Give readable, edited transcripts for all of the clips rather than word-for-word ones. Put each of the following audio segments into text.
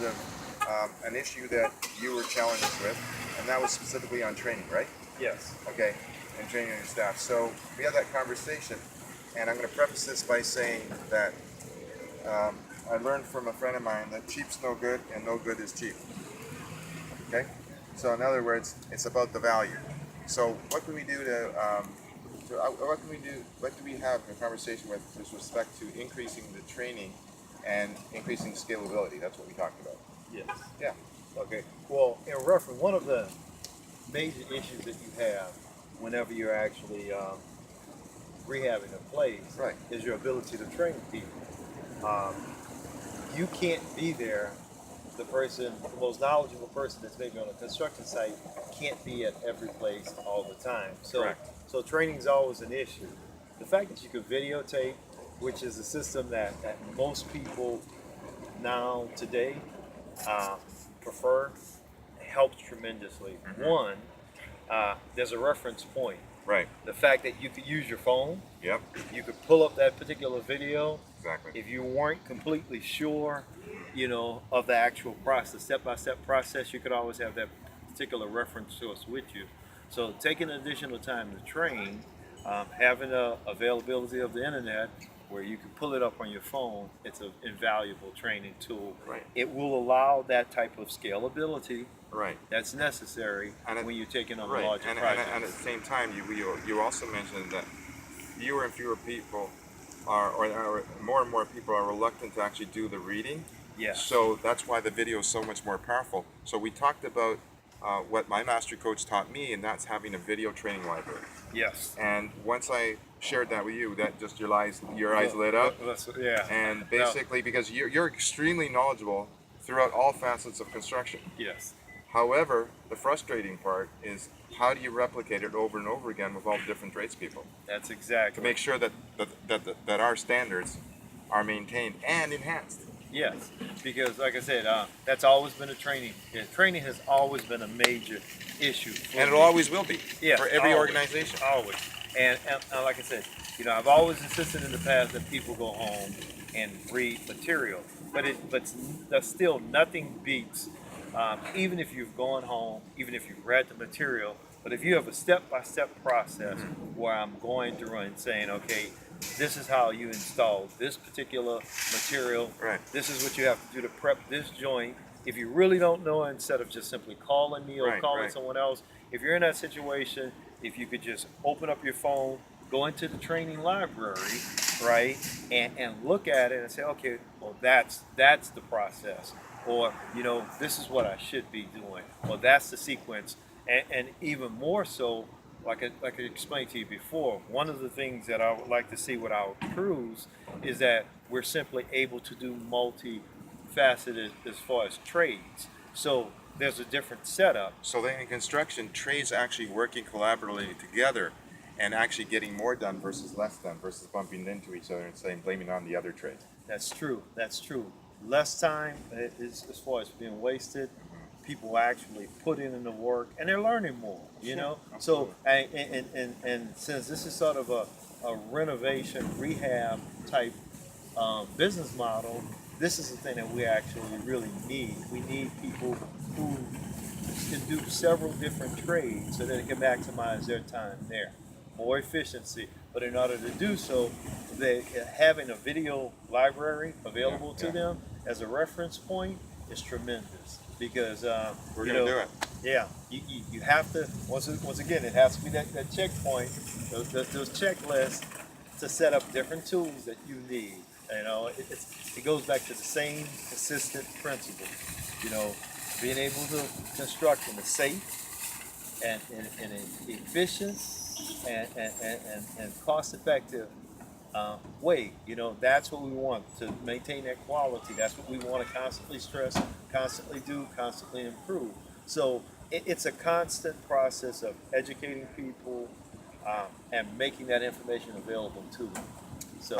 of an issue that you were challenged with, and that was specifically on training, right? Yes. Okay, and training your staff. So we had that conversation, and I'm going to preface this by saying that I learned from a friend of mine that cheap's no good and no good is cheap. Okay, so in other words, it's about the value. So what can we do what do we have a conversation with respect to increasing the training and increasing scalability? That's what we talked about. Yes. Yeah. Okay. Well, in reference, one of the major issues that you have whenever you're actually rehabbing a place Right. is your ability to train people. You can't be there. The most knowledgeable person that's maybe on a construction site can't be at every place all the time. Correct. So training is always an issue. The fact that you could videotape, which is a system that most people now today prefer, helps tremendously. Mm-hmm. One, there's a reference point. Right. The fact that you could use your phone, Yep. you could pull up that particular video. Exactly. If you weren't completely sure, of the actual process, step-by-step process, you could always have that particular reference source with you. So taking additional time to train, having the availability of the internet where you can pull it up on your phone, it's an invaluable training tool. Right. It will allow that type of scalability Right. that's necessary when you're taking on Right. larger And projects. at the same time, you also mentioned that fewer and fewer people or more and more people are reluctant to actually do the reading. Yes. So that's why the video is so much more powerful. So we talked about what my master coach taught me, and that's having a video training library. Yes. And once I shared that with you, that just your eyes lit up. Yeah. And basically, because you're extremely knowledgeable throughout all facets of construction. Yes. However, the frustrating part is how do you replicate it over and over again with all the different tradespeople That's exactly. to make sure that our standards are maintained and enhanced. Yes, because like I said, that's always been a training. Yeah, training has always been a major issue. And it always will be for every always, organization. Always. And like I said, I've always insisted in the past that people go home and read material. But still nothing beats, even if you've gone home, even if you've read the material, but if you have a step-by-step process where I'm going through and saying, okay, this is how you install this particular material. Right. This is what you have to do to prep this joint. If you really don't know, instead of just simply calling me or calling someone else, if you're in that situation, if you could just open up your phone, go into the training library, right, and look at it and say, okay, well, that's the process. Or, this is what I should be doing. Well, that's the sequence. And even more so, like I explained to you before, one of the things that I would like to see with our crews is that we're simply able to do multifaceted as far as trades. So there's a different setup. So then in construction, trades actually working collaboratively together and actually getting more done versus less done versus bumping into each other and saying blaming on the other trade. That's true. That's true. Less time is as far as being wasted. People actually put in the work and they're learning more, So and since this is sort of a renovation rehab type business model, this is the thing that we actually really need. We need people who can do several different trades so that they can maximize their time there. More efficiency, but in order to do so, having a video library available to them as a reference point is tremendous. Because we're going to do it. Yeah, you have to once again it has to be that checkpoint, those checklists to set up different tools that you need. It goes back to the same consistent principle. Being able to construct in a safe and an efficient and cost-effective way. That's what we want to maintain that quality. That's what we want to constantly stress, constantly do, constantly improve. So it's a constant process of educating people and making that information available to them. So,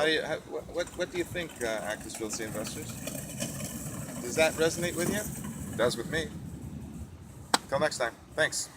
what do you think, Actors Real Estate Investors? Does that resonate with you? It does with me. Till next time. Thanks.